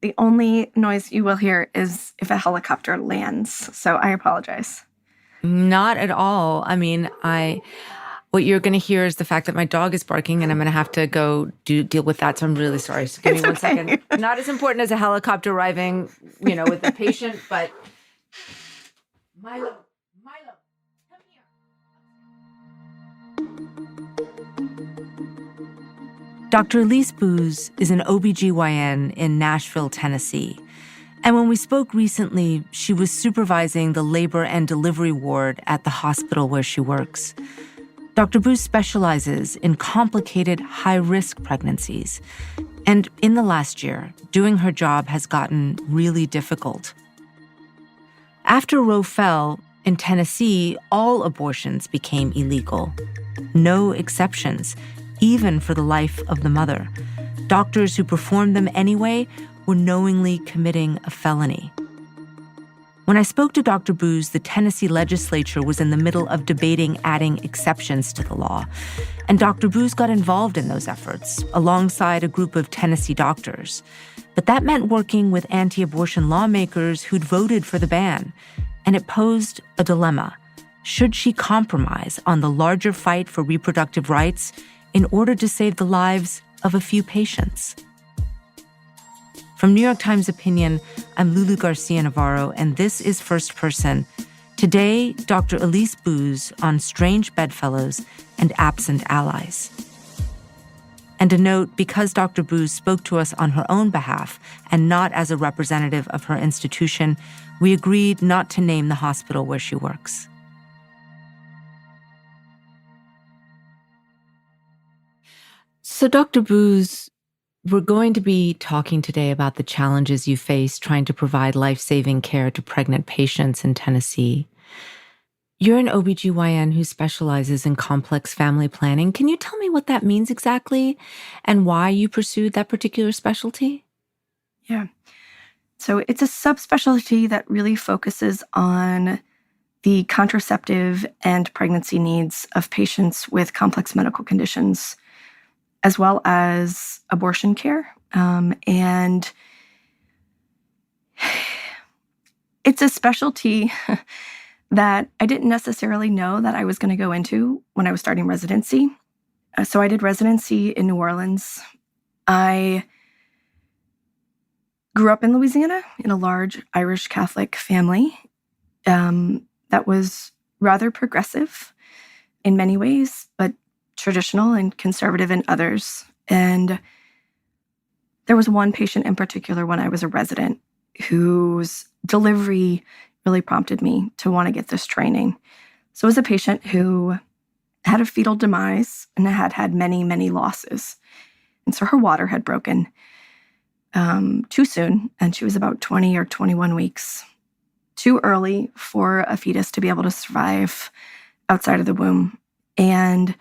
The only noise you will hear is if a helicopter lands. So I apologize. Not at all. I mean, what you're going to hear is the fact that my dog is barking and I'm going to have to go deal with that. So I'm really sorry. So give me one second. Not as important as a helicopter arriving, with a patient, but Milo, come here. Dr. Elise Boos is an OBGYN in Nashville, Tennessee. And when we spoke recently, she was supervising the labor and delivery ward at the hospital where she works. Dr. Boos specializes in complicated, high-risk pregnancies. And in the last year, doing her job has gotten really difficult. After Roe fell, in Tennessee, all abortions became illegal. No exceptions, even for the life of the mother. Doctors who performed them anyway were knowingly committing a felony. When I spoke to Dr. Boos, the Tennessee legislature was in the middle of debating adding exceptions to the law. And Dr. Boos got involved in those efforts, alongside a group of Tennessee doctors. But that meant working with anti-abortion lawmakers who'd voted for the ban. And it posed a dilemma. Should she compromise on the larger fight for reproductive rights in order to save the lives of a few patients? From New York Times Opinion, I'm Lulu Garcia-Navarro, and this is First Person. Today, Dr. Elise Boos on strange bedfellows and absent allies. And a note, because Dr. Boos spoke to us on her own behalf and not as a representative of her institution, we agreed not to name the hospital where she works. So, Dr. Boos, we're going to be talking today about the challenges you face trying to provide life-saving care to pregnant patients in Tennessee. You're an OBGYN who specializes in complex family planning. Can you tell me what that means exactly and why you pursued that particular specialty? Yeah. So it's a subspecialty that really focuses on the contraceptive and pregnancy needs of patients with complex medical conditions, as well as abortion care. And it's a specialty that I didn't necessarily know that I was going to go into when I was starting residency. So I did residency in New Orleans. I grew up in Louisiana in a large Irish Catholic family that was rather progressive in many ways, but traditional and conservative in others. And there was one patient in particular when I was a resident whose delivery really prompted me to want to get this training. So it was a patient who had a fetal demise and had had many, many losses. And so her water had broken too soon, and she was about 20 or 21 weeks too early for a fetus to be able to survive outside of the womb. And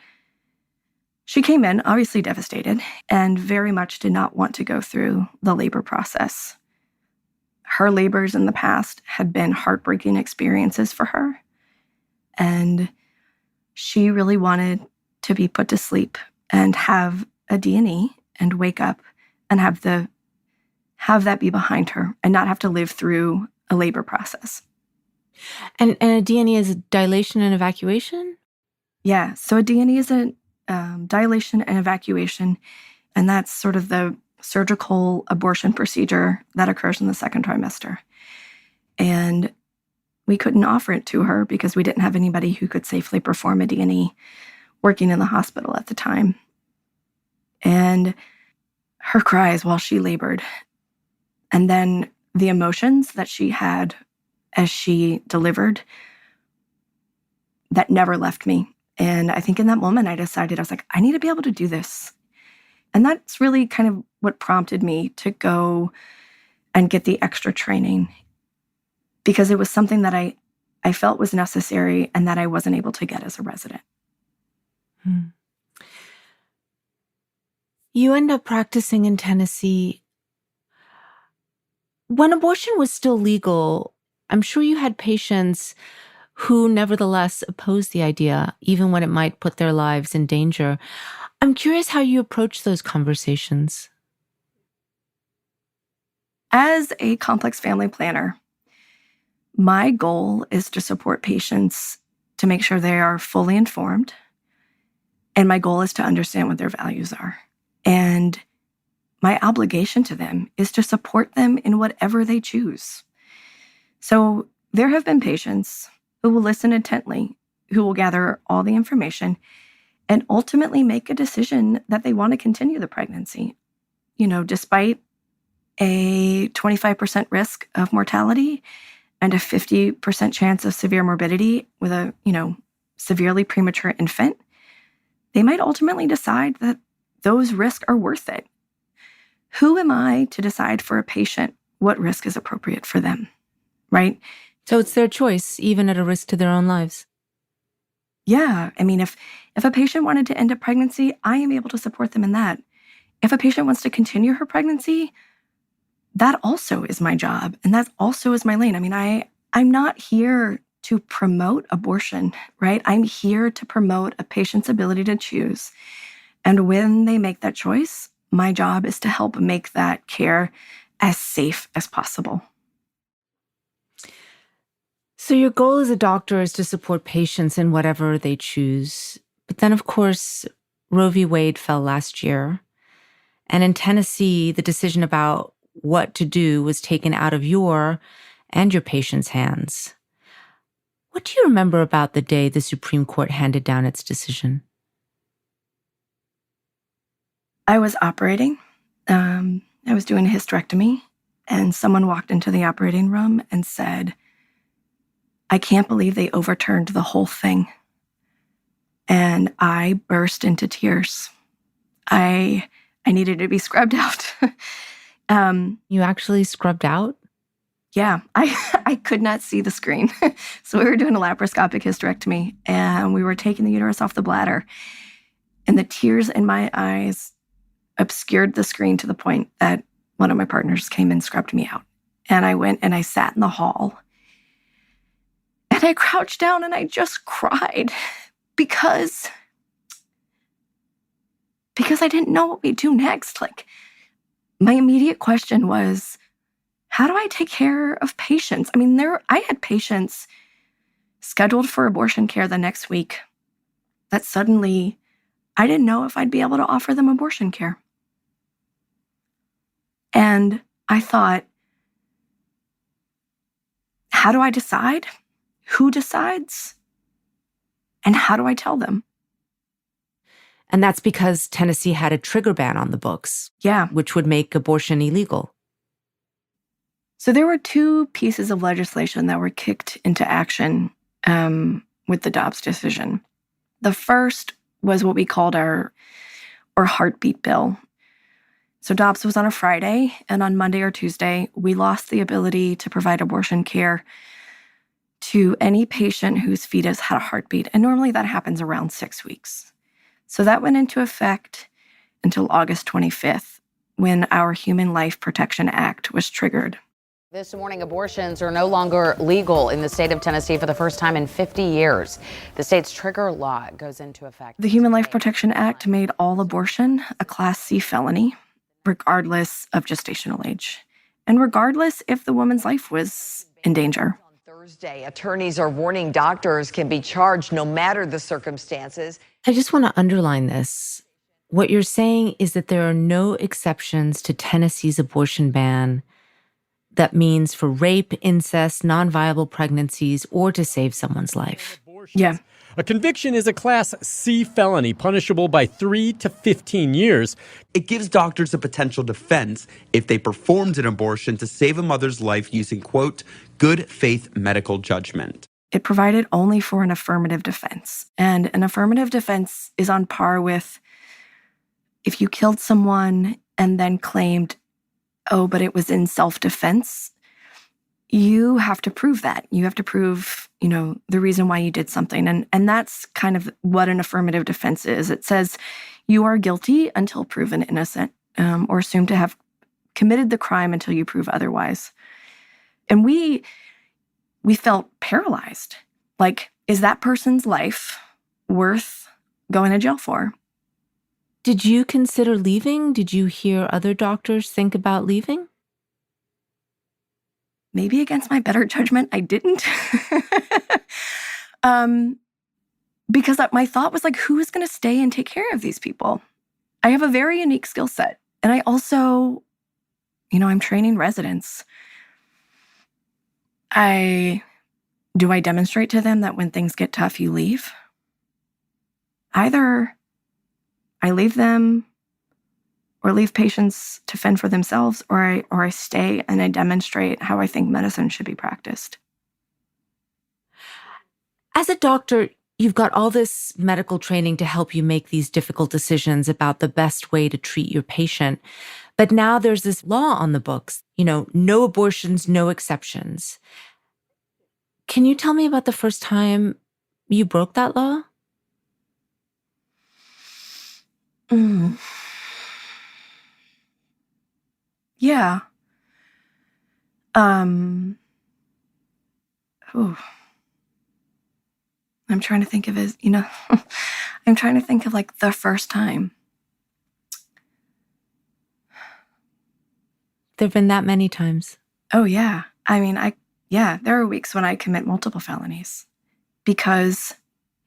she came in, obviously devastated, and very much did not want to go through the labor process. Her labors in the past had been heartbreaking experiences for her, and she really wanted to be put to sleep and have a D&E and wake up and have that be behind her and not have to live through a labor process. And a D&E is dilation and evacuation? Yeah, so a D&E is a dilation and evacuation, and that's sort of the surgical abortion procedure that occurs in the second trimester. And we couldn't offer it to her because we didn't have anybody who could safely perform a D&E working in the hospital at the time. And her cries while she labored, and then the emotions that she had as she delivered, that never left me. And I think in that moment, I decided, I was like, I need to be able to do this. And that's really kind of what prompted me to go and get the extra training, because it was something that I felt was necessary and that I wasn't able to get as a resident. You end up practicing in Tennessee. When abortion was still legal, I'm sure you had patients who nevertheless opposed the idea, even when it might put their lives in danger. I'm curious how you approach those conversations. As a complex family planner, my goal is to support patients to make sure they are fully informed. And my goal is to understand what their values are. And my obligation to them is to support them in whatever they choose. So there have been patients who will listen intently, who will gather all the information and ultimately make a decision that they want to continue the pregnancy, despite a 25% risk of mortality and a 50% chance of severe morbidity with a, severely premature infant. They might ultimately decide that those risks are worth it. Who am I to decide for a patient what risk is appropriate for them, right? So it's their choice, even at a risk to their own lives. Yeah. I mean, if a patient wanted to end a pregnancy, I am able to support them in that. If a patient wants to continue her pregnancy, that also is my job. And that also is my lane. I mean, I'm not here to promote abortion, right? I'm here to promote a patient's ability to choose. And when they make that choice, my job is to help make that care as safe as possible. So your goal as a doctor is to support patients in whatever they choose. But then, of course, Roe v. Wade fell last year. And in Tennessee, the decision about what to do was taken out of your and your patient's hands. What do you remember about the day the Supreme Court handed down its decision? I was operating. I was doing a hysterectomy, and someone walked into the operating room and said, "I can't believe they overturned the whole thing." And I burst into tears. I needed to be scrubbed out. You actually scrubbed out? Yeah, I could not see the screen. So we were doing a laparoscopic hysterectomy, and we were taking the uterus off the bladder. And the tears in my eyes obscured the screen to the point that one of my partners came and scrubbed me out. And I went and I sat in the hall. And I crouched down and I just cried because I didn't know what we'd do next. Like, my immediate question was, how do I take care of patients? I mean, I had patients scheduled for abortion care the next week that suddenly I didn't know if I'd be able to offer them abortion care. And I thought, how do I decide? Who decides? And how do I tell them? And that's because Tennessee had a trigger ban on the books. Yeah. Which would make abortion illegal. So there were two pieces of legislation that were kicked into action with the Dobbs decision. The first was what we called our heartbeat bill. So Dobbs was on a Friday, and on Monday or Tuesday, we lost the ability to provide abortion care to any patient whose fetus had a heartbeat. And normally that happens around 6 weeks. So that went into effect until August 25th, when our Human Life Protection Act was triggered. This morning, abortions are no longer legal in the state of Tennessee for the first time in 50 years. The state's trigger law goes into effect. The Human Life Protection Act made all abortion a Class C felony, regardless of gestational age, and regardless if the woman's life was in danger. On Thursday, attorneys are warning doctors can be charged no matter the circumstances. I just want to underline this. What you're saying is that there are no exceptions to Tennessee's abortion ban. That means for rape, incest, non-viable pregnancies, or to save someone's life. Yeah. A conviction is a Class C felony, punishable by 3 to 15 years. It gives doctors a potential defense if they performed an abortion to save a mother's life using, quote, good faith medical judgment. It provided only for an affirmative defense. And an affirmative defense is on par with if you killed someone and then claimed, oh, but it was in self-defense. You have to prove that. You have to prove, the reason why you did something. And that's kind of what an affirmative defense is. It says you are guilty until proven innocent, or assumed to have committed the crime until you prove otherwise. And we felt paralyzed. Like, is that person's life worth going to jail for? Did you consider leaving? Did you hear other doctors think about leaving? maybe against my better judgment, I didn't. Because my thought was like, who is going to stay and take care of these people? I have a very unique skill set. And I also, I'm training residents. Do I demonstrate to them that when things get tough, you leave? Either I leave them or leave patients to fend for themselves, or I stay and I demonstrate how I think medicine should be practiced. As a doctor, you've got all this medical training to help you make these difficult decisions about the best way to treat your patient. But now there's this law on the books, no abortions, no exceptions. Can you tell me about the first time you broke that law? Yeah. I'm trying to think of it, I'm trying to think of like the first time. There've been that many times. Oh, yeah. I mean, there are weeks when I commit multiple felonies because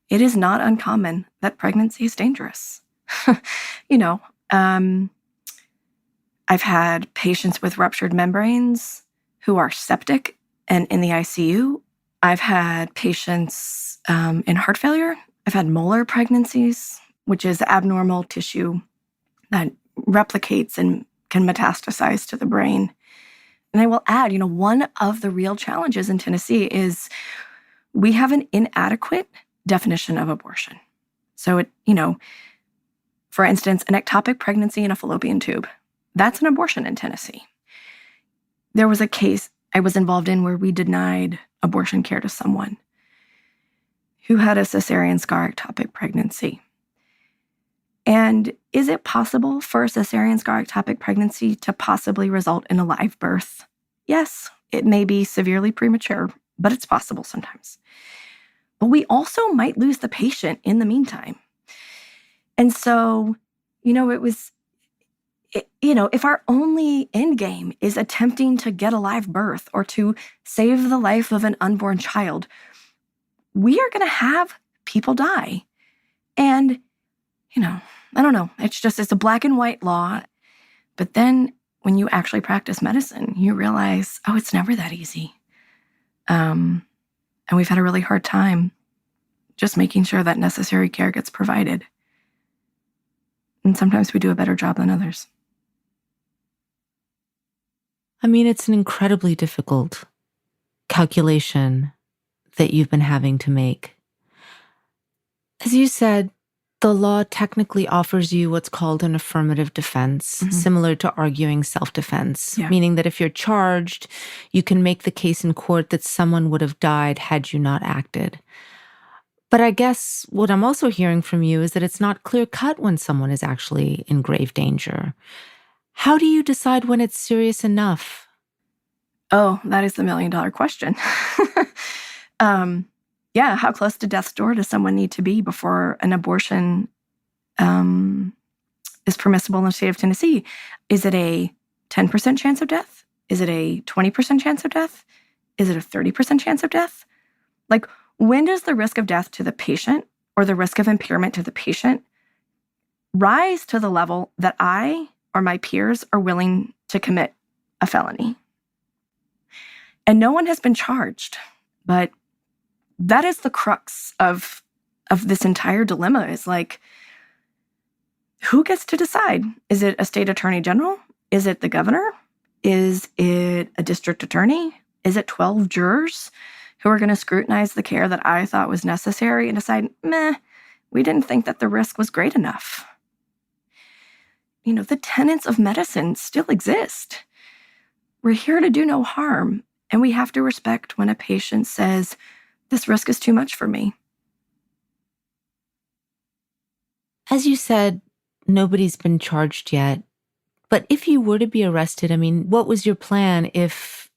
it is not uncommon that pregnancy is dangerous. I've had patients with ruptured membranes who are septic and in the ICU. I've had patients in heart failure. I've had molar pregnancies, which is abnormal tissue that replicates and can metastasize to the brain. And I will add, one of the real challenges in Tennessee is we have an inadequate definition of abortion. So for instance, an ectopic pregnancy in a fallopian tube, that's an abortion in Tennessee. There was a case I was involved in where we denied abortion care to someone who had a cesarean scar ectopic pregnancy. And is it possible for a cesarean scar ectopic pregnancy to possibly result in a live birth? Yes, it may be severely premature, but it's possible sometimes. But we also might lose the patient in the meantime. And so, if our only end game is attempting to get a live birth or to save the life of an unborn child, we are going to have people die. And, I don't know. It's a black and white law. But then when you actually practice medicine, you realize, it's never that easy. And we've had a really hard time just making sure that necessary care gets provided. And sometimes we do a better job than others. I mean, it's an incredibly difficult calculation that you've been having to make. As you said, the law technically offers you what's called an affirmative defense, similar to arguing self-defense, meaning that if you're charged, you can make the case in court that someone would have died had you not acted. But I guess what I'm also hearing from you is that it's not clear-cut when someone is actually in grave danger. How do you decide when it's serious enough? Oh, that is the million-dollar question. How close to death's door does someone need to be before an abortion is permissible in the state of Tennessee? Is it a 10% chance of death? Is it a 20% chance of death? Is it a 30% chance of death? Like, when does the risk of death to the patient or the risk of impairment to the patient rise to the level that I or my peers are willing to commit a felony? And no one has been charged, but that is the crux of this entire dilemma, is like, who gets to decide? Is it a state attorney general? Is it the governor? Is it a district attorney? Is it 12 jurors who are going to scrutinize the care that I thought was necessary and decide, we didn't think that the risk was great enough? The tenets of medicine still exist. We're here to do no harm, and we have to respect when a patient says, this risk is too much for me. As you said, nobody's been charged yet. But if you were to be arrested, what was your plan if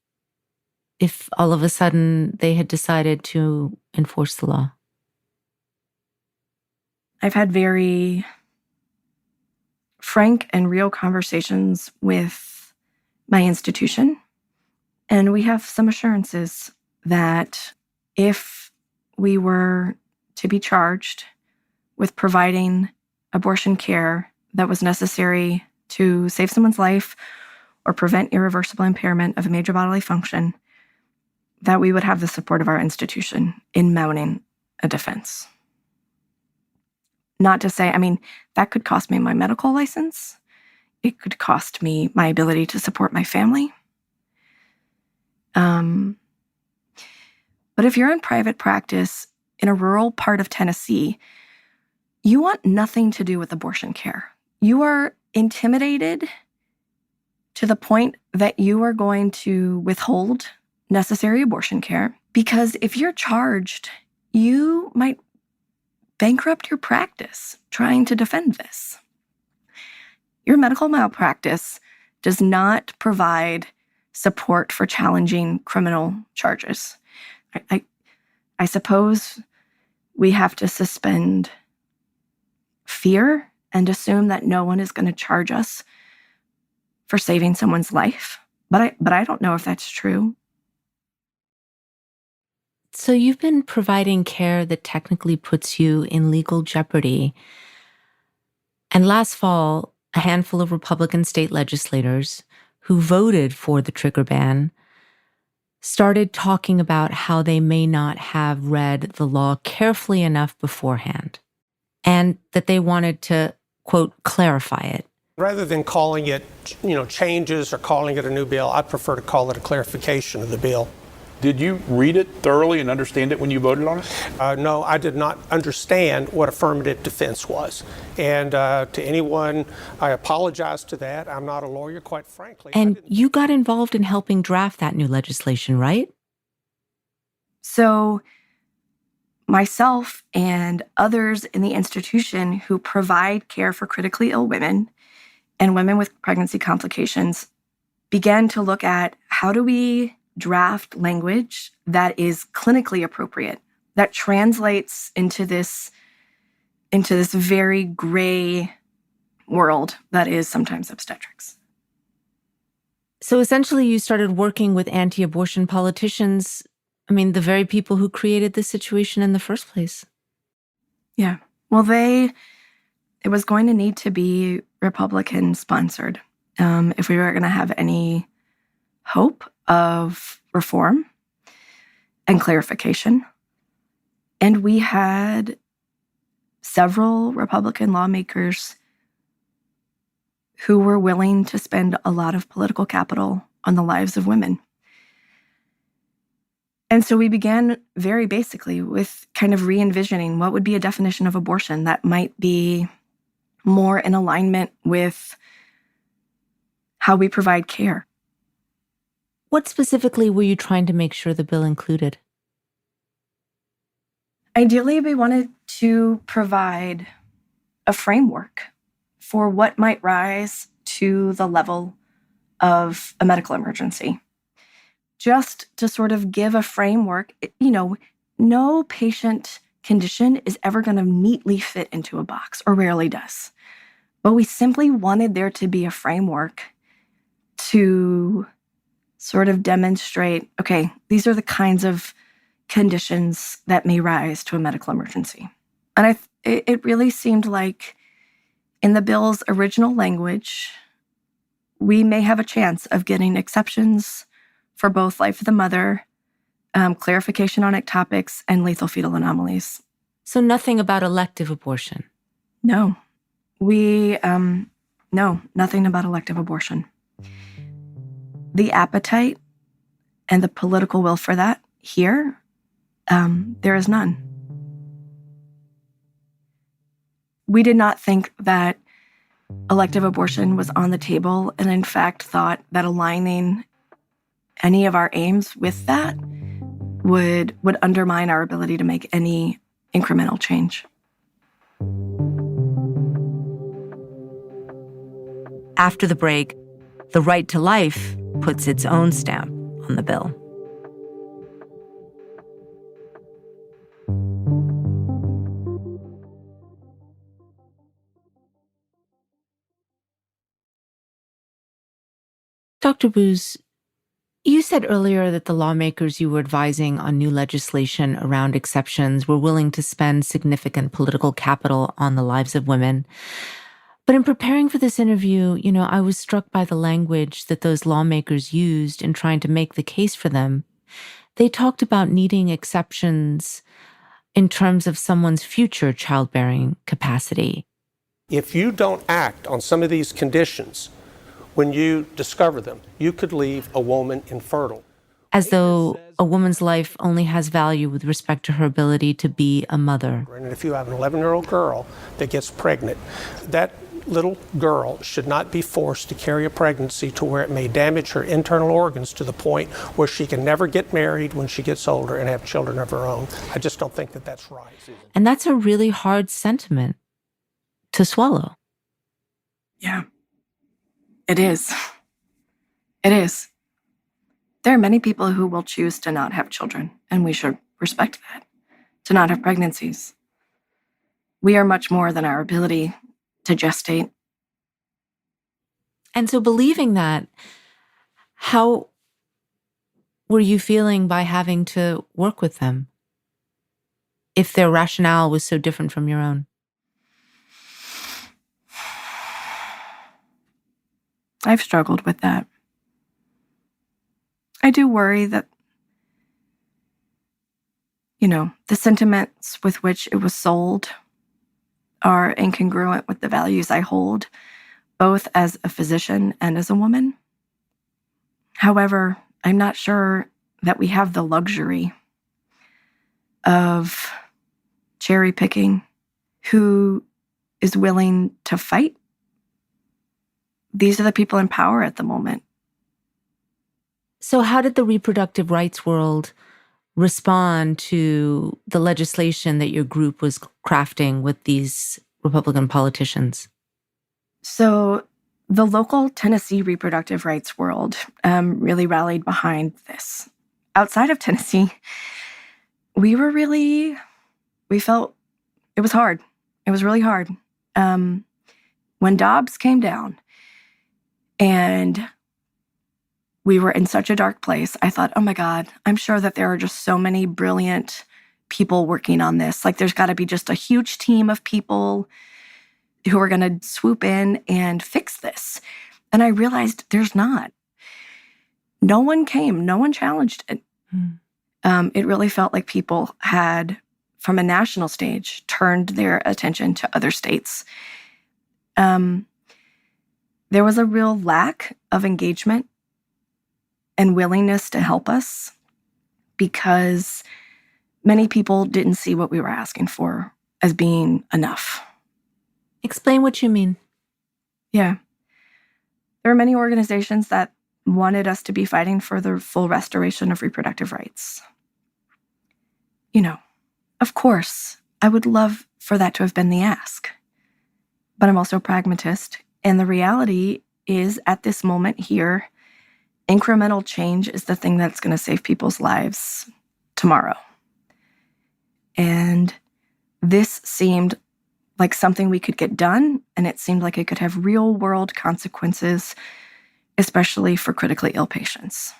all of a sudden they had decided to enforce the law? I've had very frank and real conversations with my institution And we have some assurances that if we were to be charged with providing abortion care that was necessary to save someone's life or prevent irreversible impairment of a major bodily function, that we would have the support of our institution in mounting a defense. Not to say, that could cost me my medical license. It could cost me my ability to support my family. But if you're in private practice in a rural part of Tennessee, you want nothing to do with abortion care. You are intimidated to the point that you are going to withhold necessary abortion care, because if you're charged, you might bankrupt your practice trying to defend this. Your medical malpractice does not provide support for challenging criminal charges. I suppose we have to suspend fear and assume that no one is going to charge us for saving someone's life. But I don't know if that's true. So you've been providing care that technically puts you in legal jeopardy. And last fall, a handful of Republican state legislators who voted for the trigger ban started talking about how they may not have read the law carefully enough beforehand, and that they wanted to, quote, clarify it. Rather than calling it, changes or calling it a new bill, I prefer to call it a clarification of the bill. Did you read it thoroughly and understand it when you voted on it? No, I did not understand what affirmative defense was. And to anyone, I apologize to that. I'm not a lawyer, quite frankly. And you got involved in helping draft that new legislation, right? So myself and others in the institution who provide care for critically ill women and women with pregnancy complications began to look at how do we draft language that is clinically appropriate, that translates into this very gray world that is sometimes obstetrics. So essentially you started working with anti-abortion politicians, the very people who created this situation in the first place. Yeah. Well, it was going to need to be Republican sponsored if we were going to have any hope of reform and clarification. And we had several Republican lawmakers who were willing to spend a lot of political capital on the lives of women. And so we began very basically with kind of re-envisioning what would be a definition of abortion that might be more in alignment with how we provide care. What specifically were you trying to make sure the bill included? Ideally, we wanted to provide a framework for what might rise to the level of a medical emergency. Just to sort of give a framework, no patient condition is ever going to neatly fit into a box, or rarely does. But we simply wanted there to be a framework to sort of demonstrate, okay, these are the kinds of conditions that may rise to a medical emergency. And it really seemed like in the bill's original language, we may have a chance of getting exceptions for both life of the mother, clarification on ectopics, and lethal fetal anomalies. So nothing about elective abortion? No. No, nothing about elective abortion. The appetite and the political will for that here, there is none. We did not think that elective abortion was on the table, and in fact thought that aligning any of our aims with that would undermine our ability to make any incremental change. After the break, the right to life puts its own stamp on the bill. Dr. Boos, You said earlier that the lawmakers you were advising on new legislation around exceptions were willing to spend significant political capital on the lives of women. But in preparing for this interview, I was struck by the language that those lawmakers used in trying to make the case for them. They talked about needing exceptions in terms of someone's future childbearing capacity. If you don't act on some of these conditions, when you discover them, you could leave a woman infertile. As though a woman's life only has value with respect to her ability to be a mother. And if you have an 11-year-old girl that gets pregnant, that little girl should not be forced to carry a pregnancy to where it may damage her internal organs to the point where she can never get married when she gets older and have children of her own. I just don't think that that's right. And that's a really hard sentiment to swallow. Yeah. It is. It is. There are many people who will choose to not have children, and we should respect that, to not have pregnancies. We are much more than our ability to gestate. And so believing that, how were you feeling by having to work with them if their rationale was so different from your own? I've struggled with that. I do worry that, the sentiments with which it was sold are incongruent with the values I hold, both as a physician and as a woman. However, I'm not sure that we have the luxury of cherry picking who is willing to fight. These are the people in power at the moment. So how did the reproductive rights world respond to the legislation that your group was crafting with these Republican politicians? So the local Tennessee reproductive rights world really rallied behind this. Outside of Tennessee, we felt it was hard. It was really hard. When Dobbs came down, and we were in such a dark place, I thought, oh my God, I'm sure that there are just so many brilliant people working on this. Like there's got to be just a huge team of people who are going to swoop in and fix this. And I realized there's not. No one came, no one challenged it. It really felt like people had, from a national stage, turned their attention to other states. There was a real lack of engagement and willingness to help us because many people didn't see what we were asking for as being enough. Explain what you mean. Yeah. There are many organizations that wanted us to be fighting for the full restoration of reproductive rights. Of course, I would love for that to have been the ask. But I'm also a pragmatist. And the reality is, at this moment here, incremental change is the thing that's going to save people's lives tomorrow. And this seemed like something we could get done, and it seemed like it could have real-world consequences, especially for critically ill patients.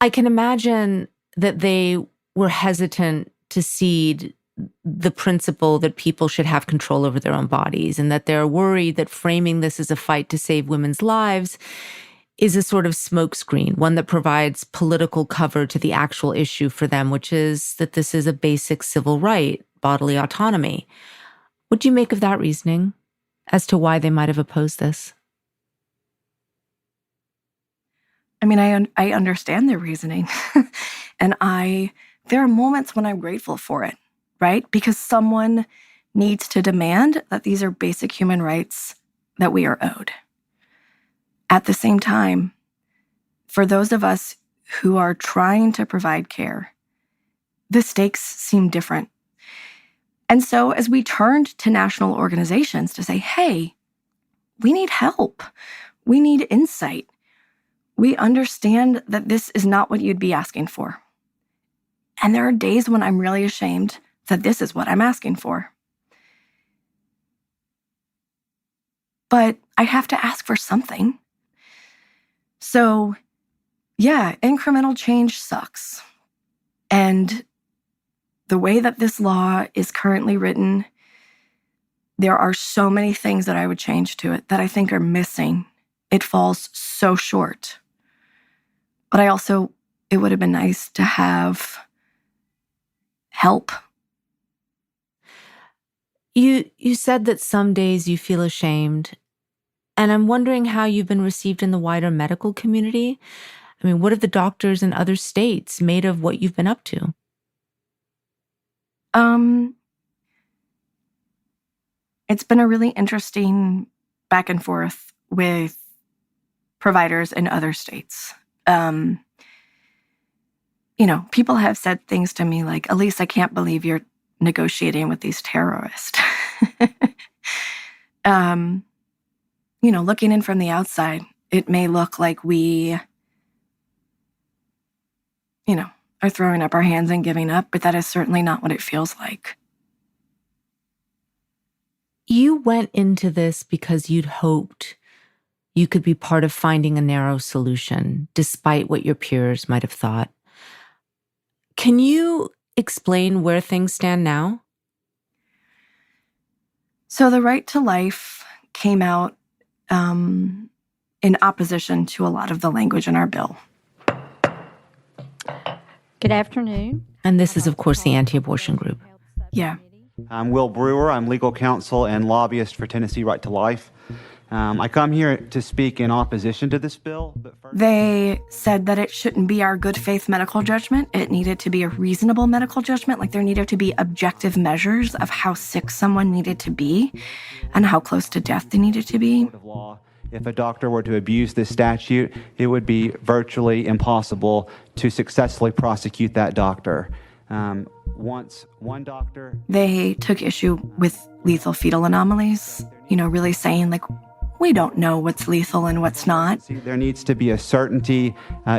I can imagine that they were hesitant to cede the principle that people should have control over their own bodies, and that they're worried that framing this as a fight to save women's lives is a sort of smokescreen, one that provides political cover to the actual issue for them, which is that this is a basic civil right, bodily autonomy. What do you make of that reasoning as to why they might have opposed this? I mean, I understand their reasoning. And there are moments when I'm grateful for it, right? Because someone needs to demand that these are basic human rights that we are owed. At the same time, for those of us who are trying to provide care, the stakes seem different. And so as we turned to national organizations to say, hey, we need help, we need insight, we understand that this is not what you'd be asking for. And there are days when I'm really ashamed that this is what I'm asking for. But I have to ask for something. So, yeah, incremental change sucks. And the way that this law is currently written, there are so many things that I would change to it that I think are missing. It falls so short. But it would have been nice to have help. You said that some days you feel ashamed, and I'm wondering how you've been received in the wider medical community. I mean, what have the doctors in other states made of what you've been up to? It's been a really interesting back and forth with providers in other states. People have said things to me like, Elise, I can't believe you're negotiating with these terrorists. Looking in from the outside, it may look like we, are throwing up our hands and giving up, but that is certainly not what it feels like. You went into this because you'd hoped you could be part of finding a narrow solution, despite what your peers might have thought. Can you explain where things stand now? So the right to life came out in opposition to a lot of the language in our bill. Good afternoon. And this is, of course, the anti-abortion group. Yeah. I'm Will Brewer. I'm legal counsel and lobbyist for Tennessee Right to Life. I come here to speak in opposition to this bill. They said that it shouldn't be our good faith medical judgment. It needed to be a reasonable medical judgment. Like there needed to be objective measures of how sick someone needed to be and how close to death they needed to be. If a doctor were to abuse this statute, it would be virtually impossible to successfully prosecute that doctor. Once one doctor... They took issue with lethal fetal anomalies, really saying like, we don't know what's lethal and what's not. There needs to be a certainty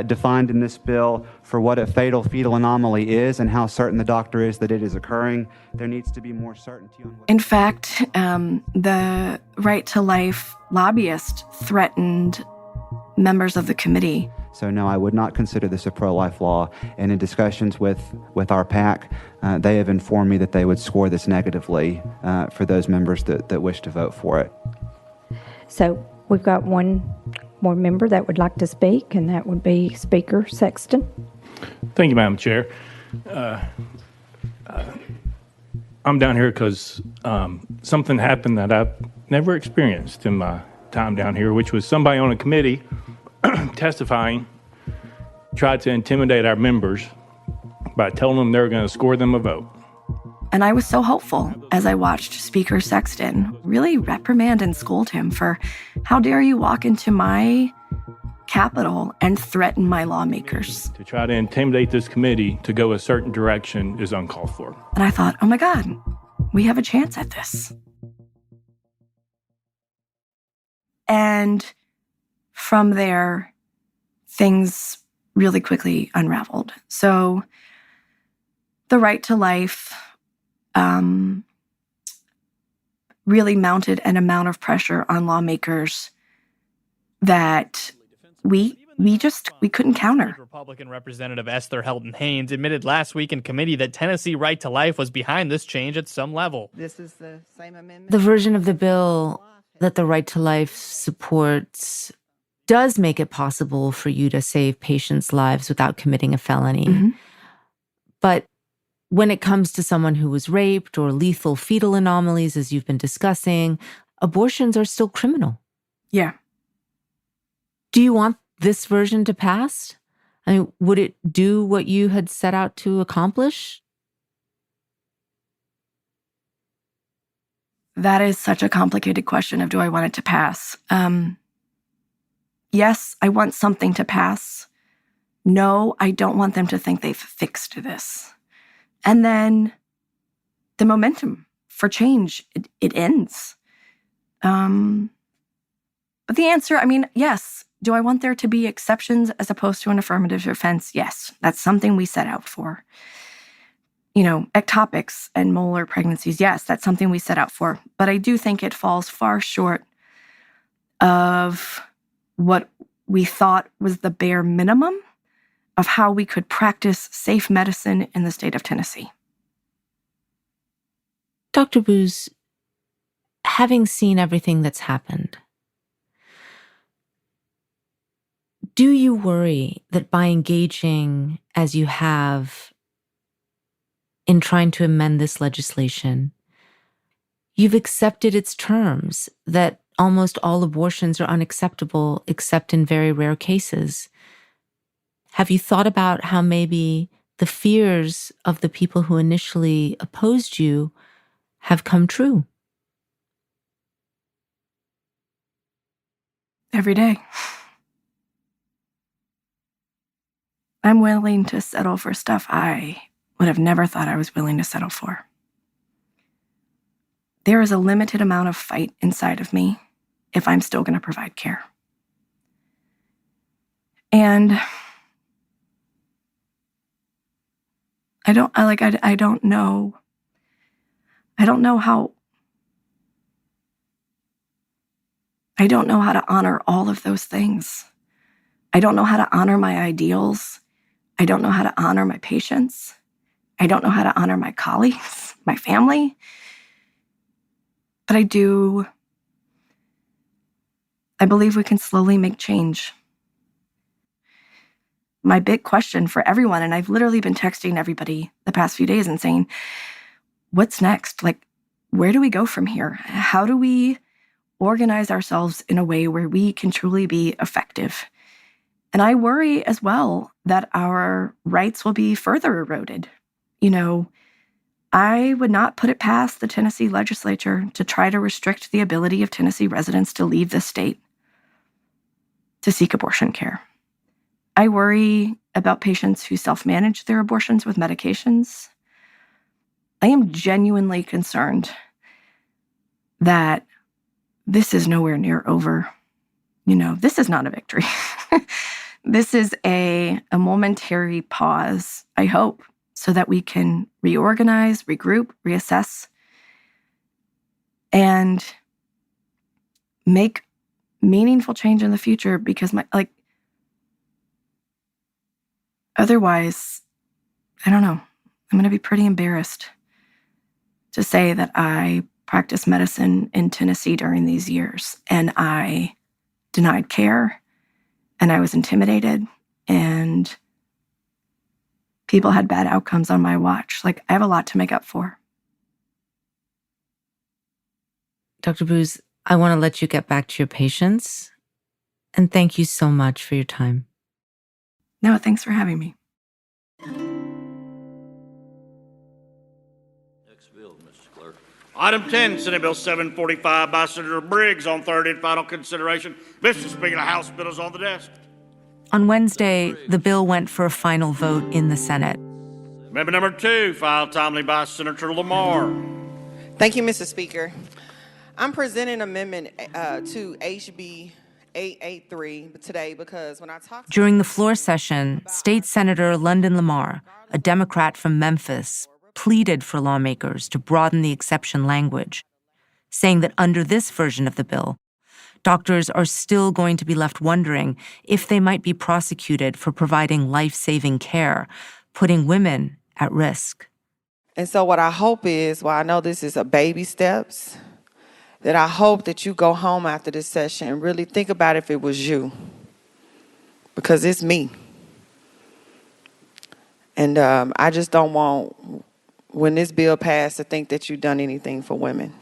defined in this bill for what a fatal fetal anomaly is and how certain the doctor is that it is occurring. There needs to be more certainty on what... In fact, the Right to Life lobbyist threatened members of the committee. So no, I would not consider this a pro-life law. And in discussions with our PAC, they have informed me that they would score this negatively for those members that wish to vote for it. So we've got one more member that would like to speak, and that would be Speaker Sexton. Thank you, Madam Chair. I'm down here because something happened that I've never experienced in my time down here, which was somebody on a committee testifying tried to intimidate our members by telling them they were going to score them a vote. And I was so hopeful as I watched Speaker Sexton really reprimand and scold him for, how dare you walk into my Capitol and threaten my lawmakers. To try to intimidate this committee to go a certain direction is uncalled for. And I thought, oh my God, we have a chance at this. And from there, things really quickly unraveled. So the Right to Life really mounted an amount of pressure on lawmakers that we couldn't counter. Republican Representative Esther Helton Haynes admitted last week in committee that Tennessee Right to Life was behind this change at some level. This is the same amendment. The version of the bill that the Right to Life supports does make it possible for you to save patients' lives without committing a felony. Mm-hmm. But when it comes to someone who was raped or lethal fetal anomalies, as you've been discussing, abortions are still criminal. Yeah. Do you want this version to pass? I mean, would it do what you had set out to accomplish? That is such a complicated question of, do I want it to pass? Yes, I want something to pass. No, I don't want them to think they've fixed this. And then the momentum for change, it ends. But the answer, yes. Do I want there to be exceptions as opposed to an affirmative defense? Yes, that's something we set out for. Ectopics and molar pregnancies, yes, that's something we set out for. But I do think it falls far short of what we thought was the bare minimum of how we could practice safe medicine in the state of Tennessee. Dr. Boos, having seen everything that's happened, do you worry that by engaging as you have in trying to amend this legislation, you've accepted its terms, that almost all abortions are unacceptable except in very rare cases? Have you thought about how maybe the fears of the people who initially opposed you have come true? Every day. I'm willing to settle for stuff I would have never thought I was willing to settle for. There is a limited amount of fight inside of me if I'm still going to provide care. And I don't know. I don't know how to honor all of those things. I don't know how to honor my ideals. I don't know how to honor my patients. I don't know how to honor my colleagues, my family. But I do. I believe we can slowly make change. My big question for everyone, and I've literally been texting everybody the past few days and saying, what's next? Like, where do we go from here? How do we organize ourselves in a way where we can truly be effective? And I worry as well that our rights will be further eroded. You know, I would not put it past the Tennessee legislature to try to restrict the ability of Tennessee residents to leave the state to seek abortion care. I worry about patients who self-manage their abortions with medications. I am genuinely concerned that this is nowhere near over. You know, this is not a victory. This is a momentary pause, I hope, so that we can reorganize, regroup, reassess, and make meaningful change in the future, because otherwise, I don't know, I'm going to be pretty embarrassed to say that I practiced medicine in Tennessee during these years and I denied care and I was intimidated and people had bad outcomes on my watch. Like, I have a lot to make up for. Dr. Boos, I want to let you get back to your patients, and thank you so much for your time. No, thanks for having me. Next bill, Mr. Clerk. Item 10, Senate Bill 745 by Senator Briggs on third and final consideration. Mr. Speaker, the House bill is on the desk. On Wednesday, the bill went for a final vote in the Senate. Amendment number 2, filed timely by Senator Lamar. Thank you, Mr. Speaker. I'm presenting amendment to HB 883 today because when I talked During the floor session, State Senator London Lamar, a Democrat from Memphis, pleaded for lawmakers to broaden the exception language, saying that under this version of the bill, doctors are still going to be left wondering if they might be prosecuted for providing life-saving care, putting women at risk. And so what I hope is, while I know this is a baby steps, that I hope that you go home after this session and really think about if it was you. Because it's me. And I just don't want, when this bill passed, to think that you've done anything for women.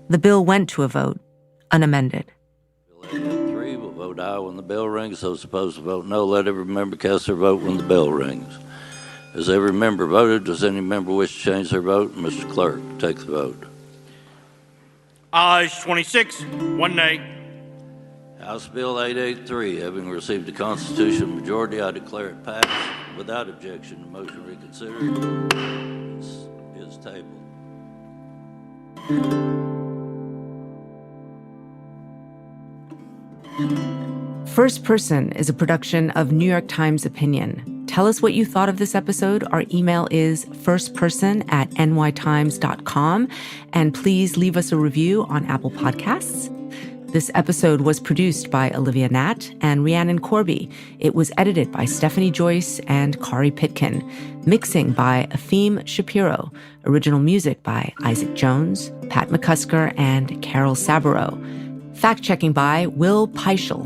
The bill went to a vote, unamended. Bill 883 will vote aye when the bell rings. Those opposed to vote no. Let every member cast their vote when the bell rings. Has every member voted? Does any member wish to change their vote? Mr. Clerk, take the vote. Ayes 26, 1 nay. House Bill 883, having received a constitutional majority, I declare it passed. Without objection, the motion reconsidered is tabled. First Person is a production of New York Times Opinion. Tell us what you thought of this episode. Our email is firstperson@nytimes.com. And please leave us a review on Apple Podcasts. This episode was produced by Olivia Natt and Rhiannon Corby. It was edited by Stephanie Joyce and Kari Pitkin. Mixing by Afim Shapiro. Original music by Isaac Jones, Pat McCusker, and Carol Saburo. Fact-checking by Will Peischel.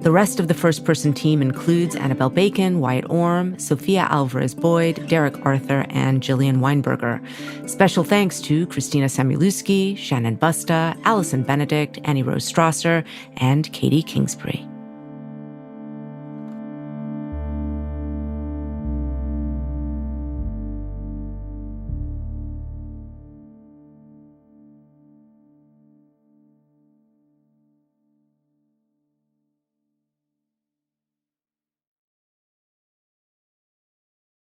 The rest of the first-person team includes Annabelle Bacon, Wyatt Orm, Sophia Alvarez-Boyd, Derek Arthur, and Jillian Weinberger. Special thanks to Christina Samuelewski, Shannon Busta, Allison Benedict, Annie Rose Strasser, and Katie Kingsbury.